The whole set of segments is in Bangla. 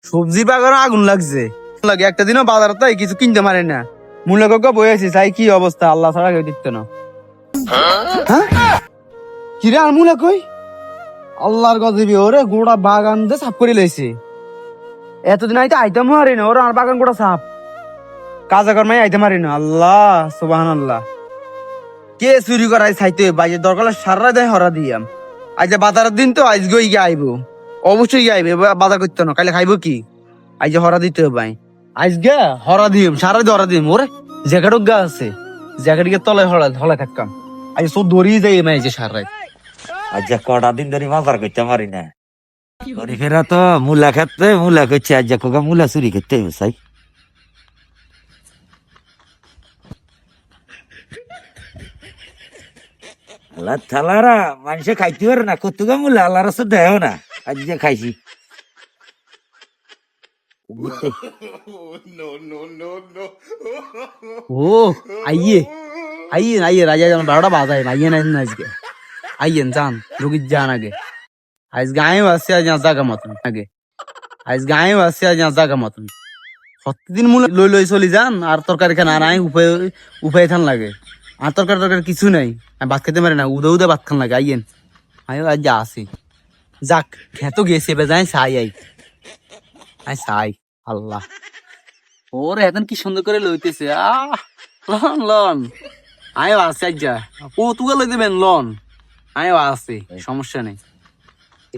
সবজি বাগানে আগুন লাগছে লাগে একটা দিনও বাজার তাই কিছু কিনতে পারে না মূল্য কাকা বই আছি চাই কি অবস্থা আল্লাহ ছাড়া কেউ দেখতে না হ্যাঁ কিরে আর মূলা কই আল্লাহর গজবি ওরে গোড়া বাগান দিয়ে সাফ করে লাইছে এতদিন আইতে আইতাম হারি না ওরা আর বাগান গোড়া সাফ কাজা কর্মাই আইতে পারি না আল্লাহ সুবহানাল্লাহ কে চুরি করাই চাইতে বাইরে দরকার সারা দেয় হরা দিয়াম আজ বাজারের দিন তো আজকে গিয়ে আইবো অবশ্যই গিয়ে আইবে বাজার করতে না কালে খাইবো কি আজ হরা দিতে হবে ভাই আজকে হরা দিম সারা দিয়ে হরা দিম ওরে জ্যাকেটও গা আছে জ্যাকেটকে তলায় হলা থাকতাম আজ সব দড়িয়ে যাই মাই যে সারাই আজ কটা দিন ধরে বাজার করতে পারি না ফেরা তো মূলা খেতে মূলা করছে আজ কোকা মূলা চুরি করতে চাই আল্লাহ থালারা মানুষে খাইতে পারে না কতগা মূলা আল্লাহ রাস্তা দেয় না আজ যে খাইছি ও আইয়ে আইয়ে আইয়ে রাজা যেন 12টা বাজায় আইয়ে নাই না আজকে আইয়েন যান রুগীর যান আগে আজ গায়ে আসছে আজ জায়গা মতন আগে আজ গায়ে আসছে আজ জায়গা মতন প্রতিদিন মূল লই লই চলি যান আর তরকারি খান আর উপায় থান লাগে আর তরকারি কিছু নাই আমি ভাত খেতে পারি না উদে ভাত খান লাগে আইয়েন আইও আজ যা আসি যাক খেতো গেছে এবার যাই চাই আই চাই আল্লাহ ওরে এখন কি সুন্দর করে লইতেছে লন লন আয়ও আছে আজ যা ও তুই লই দেবেন লন আয়ও আছে সমস্যা নেই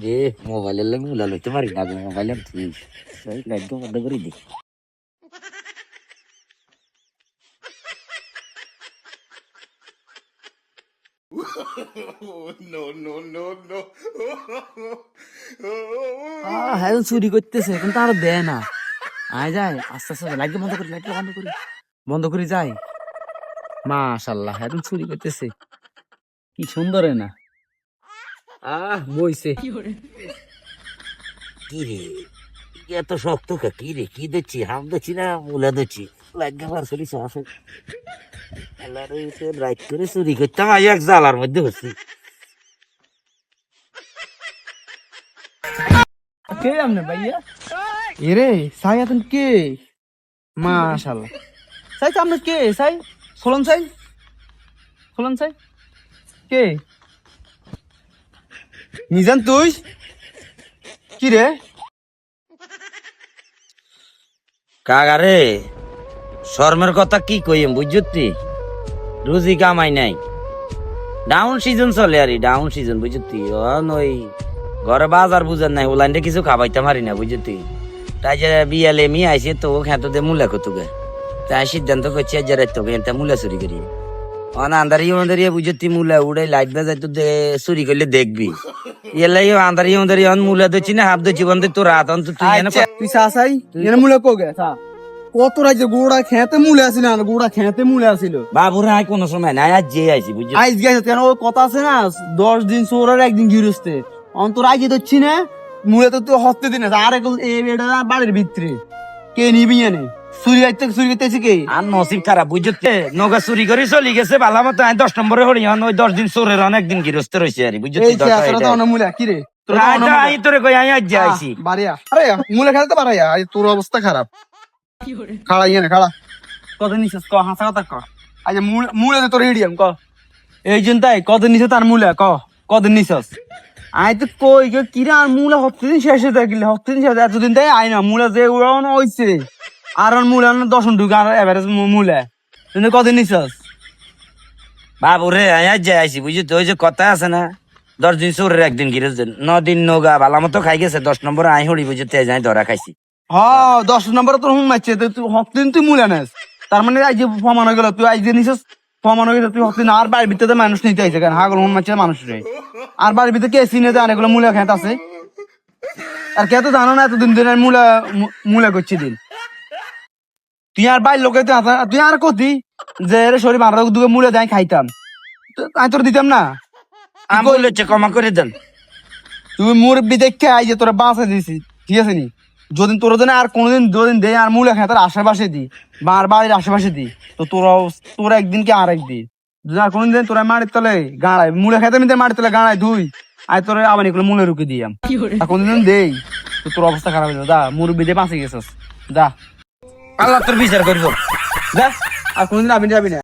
রে মোবাইলের লাগে মূলা লইতে পারি না মোবাইলের তুই লাইট বন্ধ করে দি হ্যাঁ চুরি করতেছে কিন্তু আর দেয় না আয় যায় আস্তে আস্তে লাইট বন্ধ করি বন্ধ করি যায় মাশাআল্লাহ এখন চুরি করতেছে কি সুন্দর না বইছে কি রে এত শক্ত কি রে কি দিচ্ছি হাম দিচ্ছি না মূলা দিচ্ছি লাগে আমার চলি আসে রাইট করে চুরি করতাম আজ এক জালার মধ্যে হচ্ছি কে আমনে ভাইয়া এরে সাই এখন কে মাশাআল্লাহ সাই আমনে কে সাই সোলন সাই কে নিজান তুই কি রে কাগারে শর্মের কথা কি কইম বুঝতি রুজি কামাই নাই ডাউন সিজন চলে আর ডাউন সিজন বুঝতি ওই ঘরে বাজার বুঝার নাই ওলাইন কিছু খাবাইতে পারি না বুঝতি তাই যে বিয়ালে মি আইসে তো খেতো দিয়ে মূলা কতুকে তাই সিদ্ধান্ত করছি যে তোকে এটা মূলা চুরি করি আন্ধারিয়া বুঝতি মূলা উড়ে লাইট বাজাই তো চুরি করলে দেখবি এলাই আন্ধারিয়া মূলা দিচ্ছি না হাফ দিচ্ছি বন্ধু তোর রাত তুই তুই চাই মূলা কোগে কত রাজ্যে গোড়া খেতে মূলে আসিল না গোড়া খেতে মূলে আসিল বাবুরা আয় কোনো সময় নাই আজ যে আইসি বুঝলি আইস গেছে কেন ওই কথা আছে না 10 দিন চোরের একদিন গিরস্তে অন্তর আইজে ধরছি না মূলে তো তুই হস্তে দিন আর এটা বাড়ির ভিতরে কে নিবি এনে চুরি করতেছি কে আর নসিব খারাপ বুঝতে নগা চুরি করে চলি গেছে ভালো মতো 10 নম্বরে হরি ওই 10 দিন চোরের অনেকদিন গিরস্তে রয়েছে আর বুঝলি মূলা কি রে তোরে কই আজ যে আইসি বাড়িয়া আরে মূলে খেলতে পারাইয়া তোর অবস্থা খারাপ খাড়া ইয়ে না খাড়া কত নিছিস ক হাসা কথা ক আচ্ছা মূলে তো তোর হিডিয়াম ক এই জন্য তাই কত নিছ তার মূলে কত নিছস আই তো কই গে কিরা আর মূলে হপ্তাদিন শেষে থাকিলে হপ্তাদিন শেষে এতদিন তাই আই না মূলে যে উড়ানো হইছে আর মূলে 10 ঢুকা আর এভারেজ মূলে তুই কত নিছস বাবুরে আজ যে আইসি বুঝলি তো ওই যে কথা আছে না 10 দিন চোরের একদিন গিরেছে 9 দিন নগা ভালো মতো খাই গেছে 10 নম্বরে আই হড়ি বুঝতে যাই ধরা খাইছি 10 নম্বরে তোর হুম মারছে তুই হপ্তাদিন তুই মূলে নেস তার মানে আজ যে প্রমাণ হয়ে গেল তুই আজ যে নিছস প্রমাণ হয়ে গেল তুই হপ্তাদিন আর বাড়ির ভিতরে মানুষ নিতে আইছে কেন হাগল হুম মারছে মানুষ রে আর বাড়ির ভিতরে কে চিনে জানে এগুলো মূলে খেত আছে আর কে তো জানো না এতদিন দিনের মূলে করছি দিন তুই আর বাইর লোকে তুই আর কতি যে রে শরীর মারা দুগে মূলে যাই খাইতাম আমি তোর দিতাম না আমি বলেছে ক্ষমা করে দেন তুমি মুরব্বি দেখে আই যে তোরা বাঁচা দিছি ঠিক আছে নি যদি তোর জন্য আর কোনোদিন দুদিন দে আর মূলে খেতার আশেপাশে দি বা আর বাড়ির আশেপাশে দি তো তোরা একদিন কি আর একদিন যদি আর কোনোদিন তোরা মাটির তলে গাড়ায় মূলে খেতে মিতে মাটির তলে গাড়ায় ধুই আয় তোর আবার এগুলো মূলে রুকি দিয়াম আর কোনদিন দেই তো তোর অবস্থা খারাপ হয়ে যাবে দা মুরব্বী দিয়ে বাঁচে গেছস দা আল্লাহ তোর বিচার করবো। যা আর কোনদিন যাবি না